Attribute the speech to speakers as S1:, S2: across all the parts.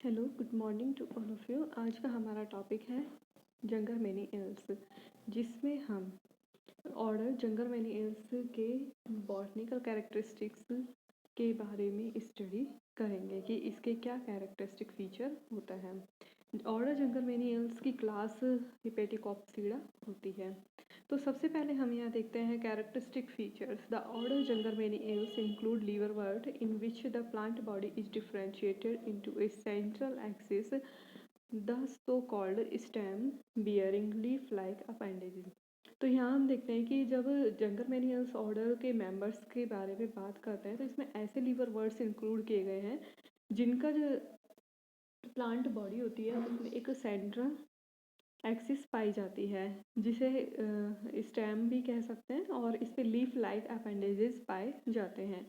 S1: Hello, good morning to all of you. आज का हमारा टॉपिक है जंगर मेनिएल्स, जिसमें हम ऑर्डर जंगर मेनिएल्स के बॉटनिकल कैरेक्टरिस्टिक्स के बारे में स्टडी करेंगे कि इसके क्या कैरेक्टरिस्टिक फीचर होता है। ऑर्डर जंगर मेनिएल्स की क्लास हिपेटिकोप्सिडा होती है। तो सबसे पहले हम यहाँ देखते हैं characteristic features. The order Jungermanniales include liverwort in which the plant body is differentiated into a central axis, the so called stem bearing leaf like appendages. तो यहाँ हम देखते हैं कि जब जंगर मेनियल्स ऑर्डर के मेंबर्स के बारे में बात करते हैं तो इसमें ऐसे लीवर वर्ड्स इंक्लूड किए गए हैं जिनका जो प्लांट बॉडी होती है उसमें एक सेंट्रल एक्सिस पाई जाती है, जिसे स्टेम भी कह सकते हैं, और इस पे लीफ लाइक अपेंडेजेस पाए जाते हैं।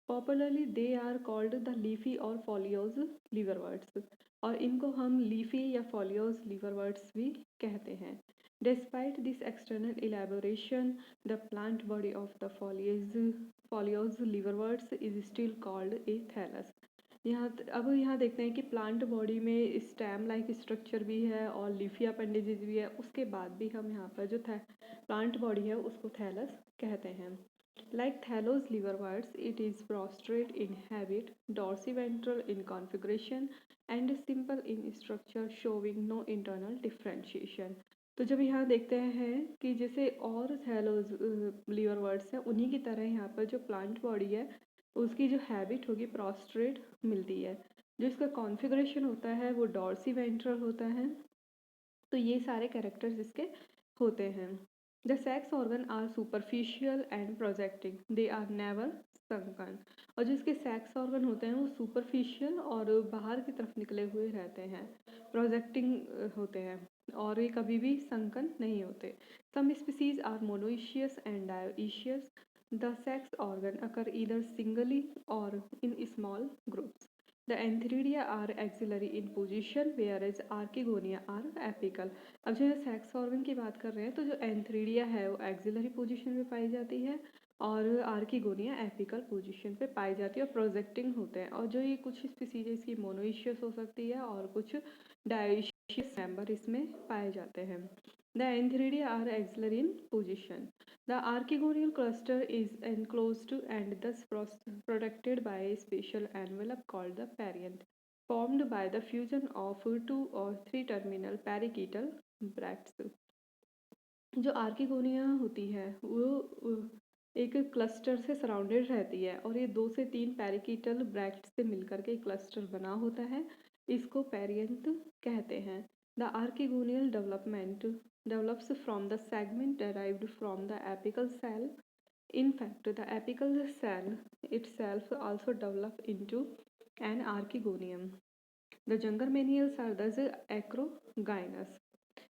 S1: Popularly they are called the leafy और फॉलियोज लीवरवर्ट्स, और इनको हम लीफी या फॉलियोज लीवरवर्ट्स भी कहते हैं। Despite this external elaboration, the plant body of the foliose liverworts is still called a thallus. यहाँ देखते हैं कि प्लांट बॉडी में स्टेम लाइक स्ट्रक्चर भी है और लीफी अपेंडेजेस भी है। उसके बाद भी हम यहाँ पर जो प्लांट बॉडी है उसको थैलस कहते हैं। Like Thalos liverworts, it is prostrate in habit, dorsiventral in configuration, and simple in structure, showing no internal differentiation. तो जब यहाँ देखते हैं कि जैसे और थैलोज लिवरवर्ट्स हैं उन्हीं की तरह यहाँ पर जो प्लांट बॉडी है उसकी जो हैबिट होगी प्रोस्ट्रेट मिलती है। जो इसका कॉन्फ़िगरेशन होता है वो डॉर्सीवेंट्रल होता है। तो ये सारे कैरेक्टर्स इसके होते हैं। The sex organ are superficial and projecting, they are never sunken. और जो इसके सेक्स ऑर्गन होते हैं वो सुपरफिशियल और बाहर की तरफ निकले हुए रहते हैं, प्रोजेक्टिंग होते हैं, और ये कभी भी संकन नहीं होते। Some species are monoecious and dioecious. The sex organ occur either singly or in small groups. The antheridia are axillary in position whereas archegonia are apical। अब जो सेक्स ऑर्गन की बात कर रहे हैं तो जो एंथ्रीडिया है वो एक्सिलरी पोजीशन में पाई जाती है और आर्किगोनिया एपिकल पोजीशन पे पाई जाती है और प्रोजेक्टिंग होते हैं। और जो ये कुछ स्पीसीज इसकी मोनोइशियस हो सकती है और कुछ डायोइशियस मेंबर इसमें पाए जाते हैं। The antheridia are axillary in position. The archegonial cluster is enclosed and thus protected by a special envelope called the perianth, formed by the fusion of two or three terminal pericytal bracts। जो archegonia होती है वो एक cluster से surrounded रहती है और ये 2 से 3 पेरिकीटल ब्रैक्ट से मिलकर के क्लस्टर बना होता है। इसको पेरियंथ कहते हैं। The archegonial development develops from the segment derived from the apical cell. In fact, the apical cell itself also develop into an archegonium. The younger menials are thus acrogynous।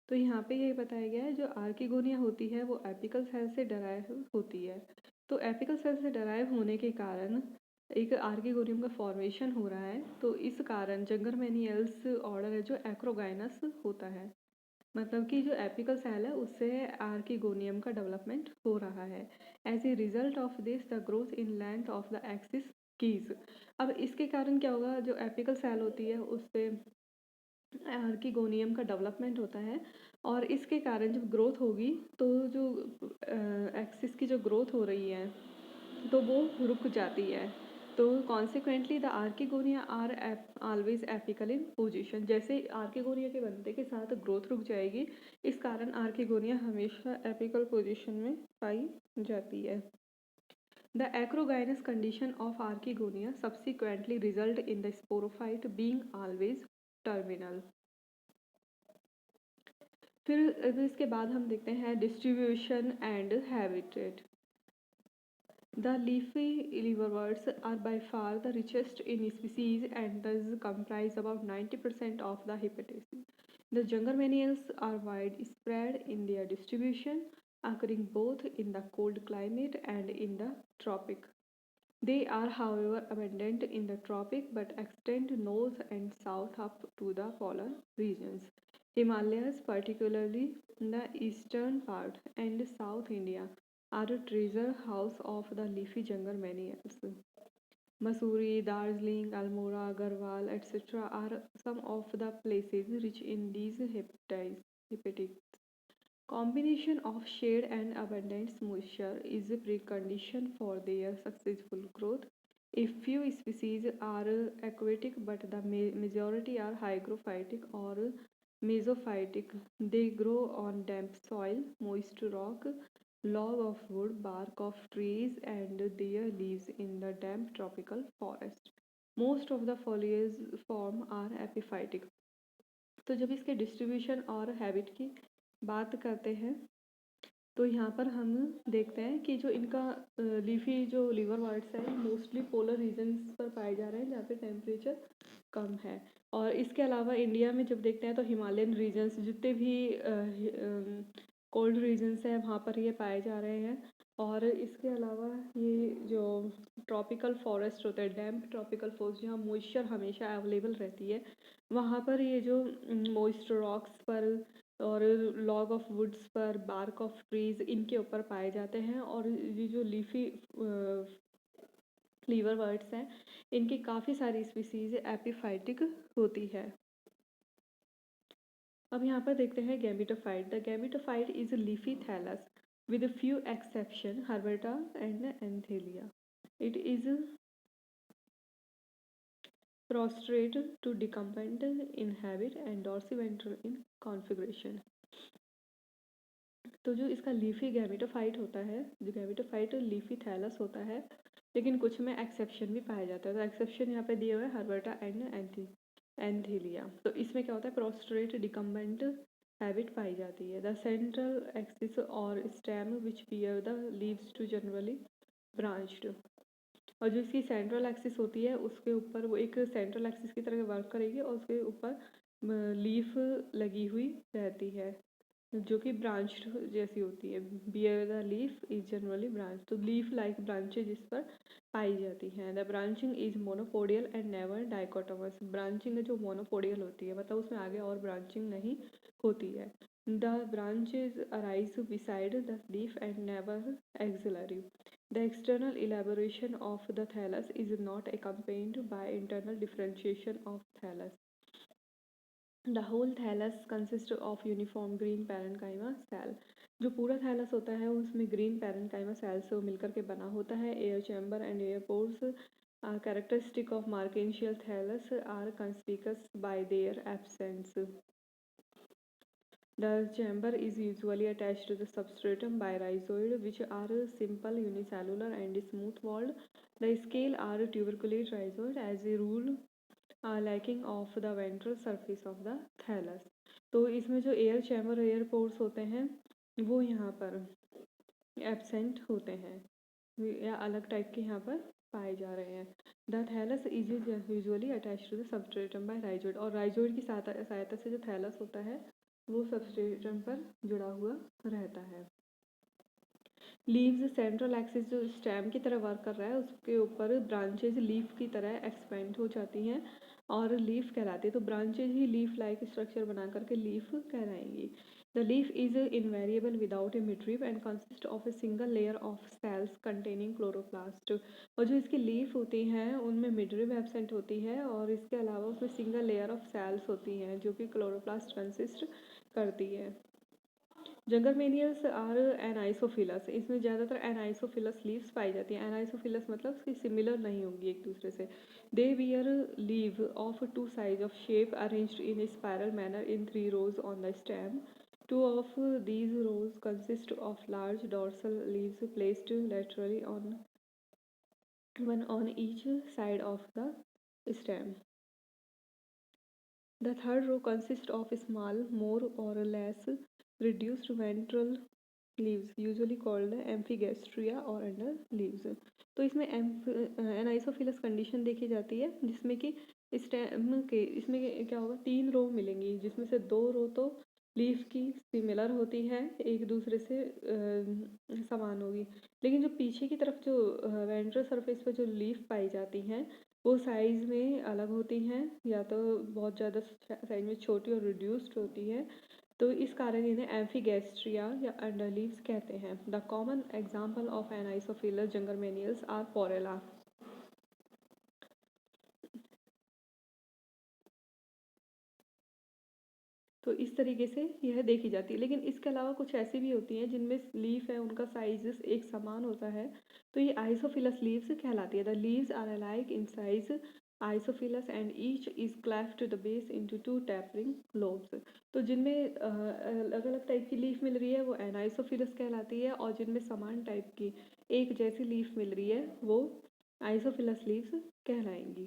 S1: तो यहाँ पे ये बताया गया है जो आर्किगोनिया होती है वो एपिकल सेल से डराइव होती है। तो एपिकल सेल से डराइव होने के कारण एक आर्किगोनियम का फॉर्मेशन हो रहा है। तो इस कारण जंगर मेनियल्स ऑर्डर है जो एक्रोगाइनस होता है, मतलब कि जो एपिकल सेल है उससे आर्किगोनियम का डेवलपमेंट हो रहा है। As a result of this the growth in length of the axis ceases. अब इसके कारण क्या होगा, जो एपिकल सेल होती है उससे आर्किगोनियम का डेवलपमेंट होता है और इसके कारण जब ग्रोथ होगी तो जो एक्सिस की जो ग्रोथ हो रही है तो वो रुक जाती है। तो consequently the archegonia are always apical in position. जैसे आर्किगोनिया के बनने के साथ ग्रोथ रुक जाएगी, इस कारण आर्किगोनिया हमेशा एपिकल पोजिशन में पाई जाती है। The acrogynous condition of archegonia subsequently result in the sporophyte being always terminal। फिर इसके बाद हम देखते हैं distribution and habitat. The leafy liverworts are by far the richest in species and thus comprise about 90% of the hypothesis. The younger menials are widespread in their distribution, occurring both in the cold climate and in the tropic. They are however abundant in the tropic but extend north and south up to the polar regions. Himalayas, particularly the eastern part, and South India are a treasure house of the leafy jungle mammals. Mussoorie, Darjeeling, Almora, Garhwal, etc. are some of the places rich in these hepatics. Combination of shade and abundant moisture is a precondition for their successful growth. A few species are aquatic, but the majority are hygrophytic or mesophytic. They grow on damp soil, moist rock, log of wood, bark of trees, and their leaves in the damp tropical forest. Most of the foliage form are epiphytic. तो जब इसके distribution और habit की बात करते हैं तो यहाँ पर हम देखते हैं कि जो इनका लीफी जो लीवर वर्ड्स है मोस्टली पोलर रीजन्स पर पाए जा रहे हैं जहाँ पे टेम्परेचर कम है। और इसके अलावा इंडिया में जब देखते हैं तो हिमालयन रीजन्स जितने भी कोल्ड रीजन्स हैं वहाँ पर ये पाए जा रहे हैं। और इसके अलावा ये जो ट्रॉपिकल फॉरेस्ट होता है डैम्प ट्रॉपिकल फॉरेस्ट जहाँ मॉइस्चर हमेशा अवेलेबल रहती है वहाँ पर ये जो मॉइस्ट रॉक्स पर और लॉग ऑफ वुड्स पर बार्क ऑफ ट्रीज इनके ऊपर पाए जाते हैं। और ये जो लीफी लीवर बर्ड्स हैं इनकी काफ़ी सारी स्पीसीज एपिफाइटिक होती है। अब यहाँ पर देखते हैं gametophyte. The gametophyte is leafy thallus with a few exception Herberta and Anthelia. It is prostrate to decumbent in habit and dorsiventral in configuration. तो जो इसका लीफी गैमेटोफाइट होता है जो गैमेटोफाइट लीफी थैलस होता है लेकिन कुछ में एक्सेप्शन भी पाया जाता है। तो एक्सेप्शन यहाँ पे दिए हुए हैं हर्बर्टा एंड एंथीलिया। तो इसमें क्या होता है प्रोस्ट्रेट डिकम्बेंट हैबिट पाई जाती है। द सेंट्रल एक्सिस और stem which bear the leaves to generally branched. और जो इसकी सेंट्रल एक्सिस होती है उसके ऊपर वो एक सेंट्रल एक्सिस की तरह वर्क करेगी और उसके ऊपर लीफ लगी हुई रहती है जो कि ब्रांच्ड जैसी होती है। Bear the leaf is generally branch. तो लीफ लाइक ब्रांचेज इस पर पाई जाती हैं। The branching is monopodial and never dichotomous. Branching जो मोनोपोडियल होती है मतलब उसमें आगे और ब्रांचिंग नहीं होती है। The branches arise beside the leaf and never axillary. The external elaboration of the thallus is not accompanied by internal differentiation of thallus. The whole thallus consists of uniform green parenchyma cell. जो पूरा thallus होता है उसमें green parenchyma cell से मिलकर के बना होता है। Air chamber and air pores characteristic of marcantial thallus are conspicuous by their absence. The chamber is usually attached to the substratum by rhizoid which are simple unicellular and smooth walled. The scale are tuberculate rhizoid as a rule lacking of the ventral surface of the thallus. तो इसमें जो air chamber air pores होते हैं वो यहाँ पर absent होते हैं या अलग टाइप के यहाँ पर पाए जा रहे हैं। The thallus is usually attach to the substratum by rhizoid. और राइजोइड की सहायता से जो थैलस होता है वो सबस्ट्रेटम पर जुड़ा हुआ रहता है। लीव्स सेंट्रल एक्सिस जो स्टेम की तरह वर्क कर रहा है उसके ऊपर ब्रांचेज लीफ की तरह एक्सपेंड हो जाती हैं और लीफ कहलाती है। तो ब्रांचेज ही लीफ लाइक स्ट्रक्चर बना करके लीफ कहलाएंगी। The leaf is invariable without a midrib and consist of a single layer of cells containing chloroplast. और जो इसकी लीफ होती हैं उनमें मिडरिव एब्सेंट होती है और इसके अलावा उसमें सिंगल लेयर ऑफ सेल्स होती हैं जो कि क्लोरोप्लास्ट कंसिस्ट करती है। जंगरमेनियल्स आर एनाइसोफिलस। इसमें ज़्यादातर एनाइसोफिलस लीव्स पाई जाती हैं। एनाइसोफिलस मतलब उसकी सिमिलर नहीं होंगी एक दूसरे से। They bear leave of two size of shape arranged in a spiral manner in 3 rows on the stem. Two of these rows consist of large dorsal leaves placed laterally on one on each side of the stem. The third row consists of small, more or less reduced ventral leaves, usually called एम्फीगेस्ट्रिया और under leaves. तो इसमें एनाइसोफिलस condition देखी जाती है जिसमें कि stem के इसमें क्या होगा 3 रो मिलेंगी जिसमें से 2 रो तो लीफ की सिमिलर होती है एक दूसरे से समान होगी। लेकिन जो पीछे की तरफ जो वेंट्रल सरफेस पर जो लीफ पाई जाती हैं वो साइज़ में अलग होती हैं या तो बहुत ज़्यादा साइज में छोटी और रिड्यूस्ड होती है। तो इस कारण इन्हें एम्फीगेस्ट्रिया या अंडरलीव्स कहते हैं। The common example of anisophyllous Jungermanniales are Porella. तो इस तरीके से यह देखी जाती है। लेकिन इसके अलावा कुछ ऐसी भी होती हैं जिनमें लीफ है उनका साइज एक समान होता है, तो ये आइसोफिलस लीव्स कहलाती है। The leaves are alike in size isophyllous and each is cleft to the base into two tapering lobes. तो जिनमें अलग अलग टाइप की लीफ मिल रही है वो एनाइसोफिलस कहलाती है, और जिनमें समान टाइप की एक जैसी लीफ मिल रही है वो आइसोफिलस लीव्स कहलाएंगी।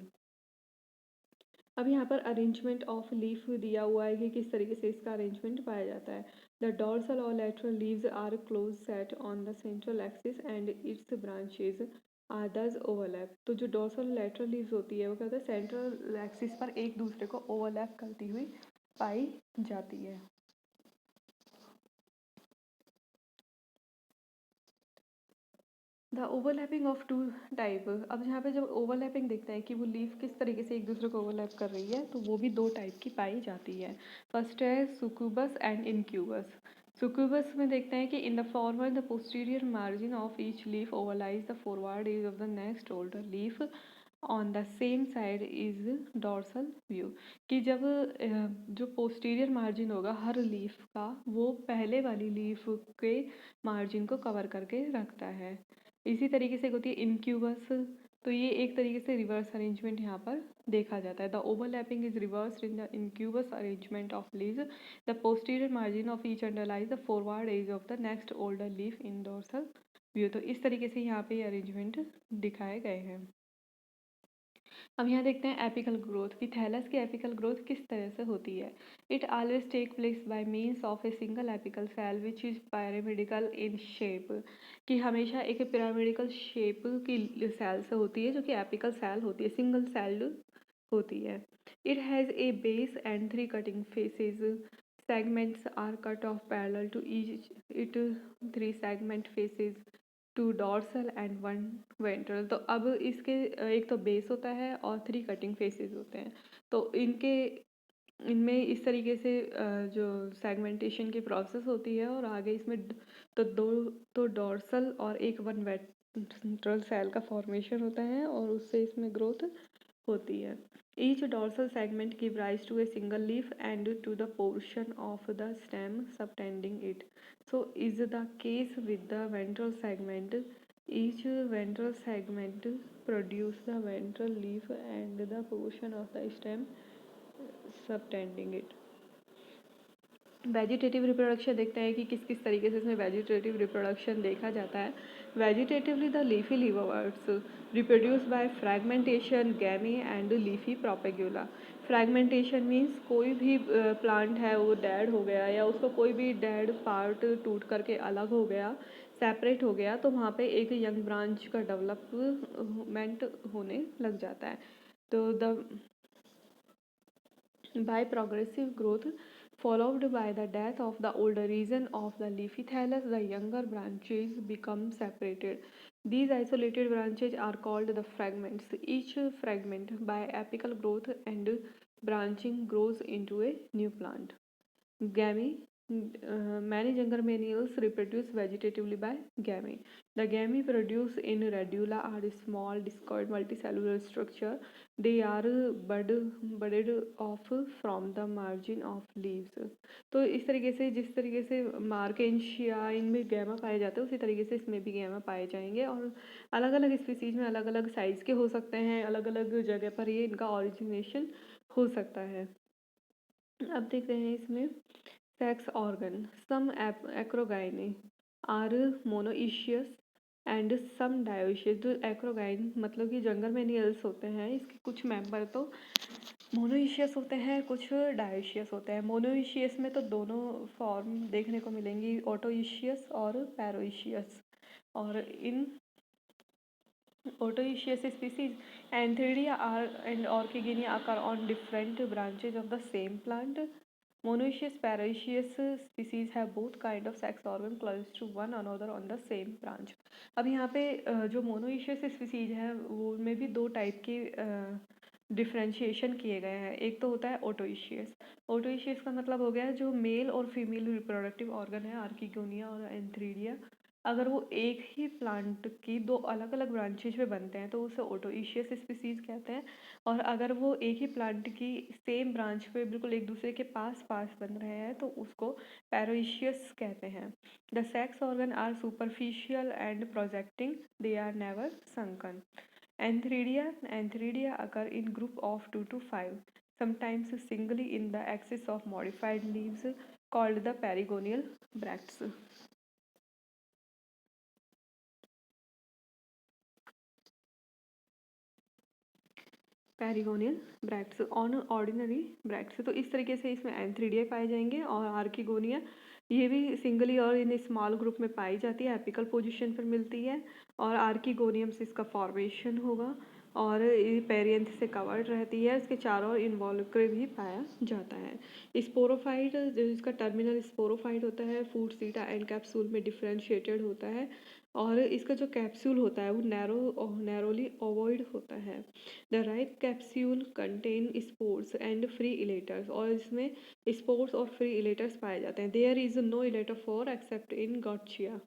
S1: अब यहाँ पर अरेंजमेंट ऑफ लीफ दिया हुआ है कि किस तरीके से इसका अरेंजमेंट पाया जाता है। द डॉर्सल और lateral leaves are close set on the central axis and its branches are thus overlap. तो जो डॉर्सल लेटरल लीव्स होती है वो क्या होता है, सेंट्रल एक्सिस पर एक दूसरे को ओवरलैप करती हुई पाई जाती है। The overlapping of two type. अब यहाँ पे जब ओवरलैपिंग देखते हैं कि वो लीफ किस तरीके से एक दूसरे को ओवरलैप कर रही है, तो वो भी दो टाइप की पाई जाती है। फर्स्ट है सुक्यूबस एंड इनक्यूबस। सुक्यूबस में देखते हैं कि in the forward the posterior margin of each leaf overlies the forward edge of the next older leaf on the same side is dorsal view. कि जब जो पोस्टीरियर मार्जिन होगा हर लीफ का वो पहले वाली लीफ के मार्जिन को कवर करके रखता है। इसी तरीके से होती है इनक्यूबस। तो ये एक तरीके से रिवर्स अरेंजमेंट यहाँ पर देखा जाता है। The overlapping is reverse in the incubous arrangement of leaves. The posterior margin of each underlies the forward edge of the next older leaf in dorsal view. तो इस तरीके से यहाँ पे अरेंजमेंट दिखाए गए हैं। अब यहाँ देखते हैं एपिकल ग्रोथ कि थैलस की एपिकल ग्रोथ किस तरह से होती है। It always take place by means of a single apical cell which is pyramidical in shape. कि हमेशा एक पिरामिडिकल शेप की सेल से होती है जो कि एपिकल सेल होती है, सिंगल सेल्ड होती है। It has a base and three cutting faces. segments are cut off parallel to each it three segment faces two dorsal and one ventral. तो अब इसके एक तो बेस होता है और थ्री कटिंग फेसेस होते हैं। तो इनमें इस तरीके से जो सेगमेंटेशन की प्रोसेस होती है, और आगे इसमें तो दो तो डॉर्सल और एक वन वेंट्रल सेल का फॉर्मेशन होता है और उससे इसमें ग्रोथ होती है। Each dorsal segment give rise to a single leaf and to the portion of the stem subtending it. So is the case with the ventral segment. Each ventral segment produce the ventral leaf and the portion of the stem subtending it. Vegetative reproduction देखते हैं कि किस किस तरीके से इसमें vegetative reproduction देखा जाता है। Vegetatively the leafy livers reproduce by fragmentation gemmae and leafy propagula. Fragmentation means कोई भी प्लांट है वो डेड हो गया या उसको कोई भी डेड पार्ट टूट करके अलग हो गया, सेपरेट हो गया, तो वहाँ पे एक यंग ब्रांच का डेवलपमेंट होने लग जाता है। तो the by progressive growth followed by the death of the older region of the leafy thallus, the younger branches become separated. These isolated branches are called the fragments. Each fragment by apical growth and branching grows into a new plant. Gamete. Many younger males reproduce vegetatively by gamete. The gamete produced in radula are small, discoid, multicellular structure. They are budded off from the margin of leaves. तो इस तरीके से जिस तरीके से Marchantia इनमें gamma पाए जाते हैं उसी तरीके से इसमें भी गैमा पाए जाएंगे, और अलग अलग स्पीसीज में अलग अलग साइज़ के हो सकते हैं, अलग अलग जगह पर ये इनका ऑरिजिनेशन हो सकता है। अब देखते हैं इसमें sex organ. Some acrogynae are monoecious and some dioecious. जो एक्रोगाइन मतलब कि जंगल में एनिमल्स होते हैं इसके कुछ मेंबर तो मोनोइशियस होते हैं, कुछ डायोशियस होते हैं। मोनोइशियस में तो दोनों फॉर्म देखने को मिलेंगी, ऑटोइशियस और पैरोइशियस। और इन Otoecious species, Antheridia and Orchigenia occur on different branches of the same plant. Monoecious paraecious species have both kind of sex organ close to one another on the same branch. अब यहाँ पे जो monoecious species है वो में भी दो type के डिफ्रेंशिएशन किए गए हैं। एक तो होता है ओटोइशियस। ओटोइशियस का मतलब हो गया जो मेल और फीमेल रिप्रोडक्टिव ऑर्गन है, आर्किगोनिया और एंथ्रीडिया अगर वो एक ही प्लांट की दो अलग अलग ब्रांचेज में बनते हैं तो उसे ओटोइशियस स्पीसीज कहते हैं। और अगर वो एक ही प्लांट की सेम ब्रांच पे बिल्कुल एक दूसरे के पास पास बन रहे हैं तो उसको पैरोइशियस कहते हैं। The sex organ are superficial and projecting, they are never sunken. Antheridia occur in group of 2 to 5, sometimes singly in the axis of modified leaves called the perigonial bracts. Perigonial bracts on ordinary bracts, तो इस तरीके से इसमें antheridia पाए जाएंगे। और archegonia ये भी singly or in small group में पाई जाती है, एपिकल पोजीशन पर मिलती है। और आर्किगोनियम से इसका फॉर्मेशन होगा और ये पेरियंथ से कवर्ड रहती है, इसके चारों ओर इन्वॉल्क्रे भी पाया जाता है। स्पोरोफाइट जो इसका टर्मिनल स्पोरोफाइट होता है फूड सीटा एंड कैप्सूल में डिफ्रेंशिएटेड होता है। और इसका जो कैप्सूल होता है वो नैरोली ओवॉइड होता है। The ripe capsule contain spores and free elaters, और इसमें स्पोर्स और फ्री इलेटर्स पाए जाते हैं। There is no elaterophore except in Gottschea,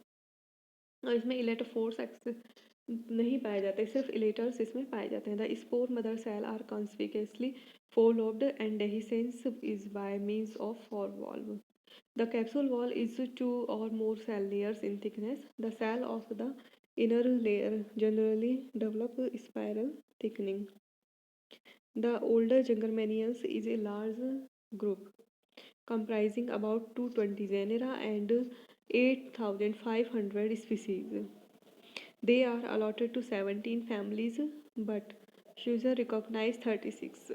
S1: और इसमें इलेटोफोर्स नहीं पाए जाते, सिर्फ इलेटर्स इसमें पाए जाते हैं। The spore mother cell are conspicuously four lobed and dehiscence is by means of four valve. The capsule wall is 2 or more cell layers in thickness. The cell of the inner layer generally develop spiral thickening. The older Jungermannians is a large group comprising about 220 genera and 8,500 species. They are allotted to 17 families, but Schuster recognized 36.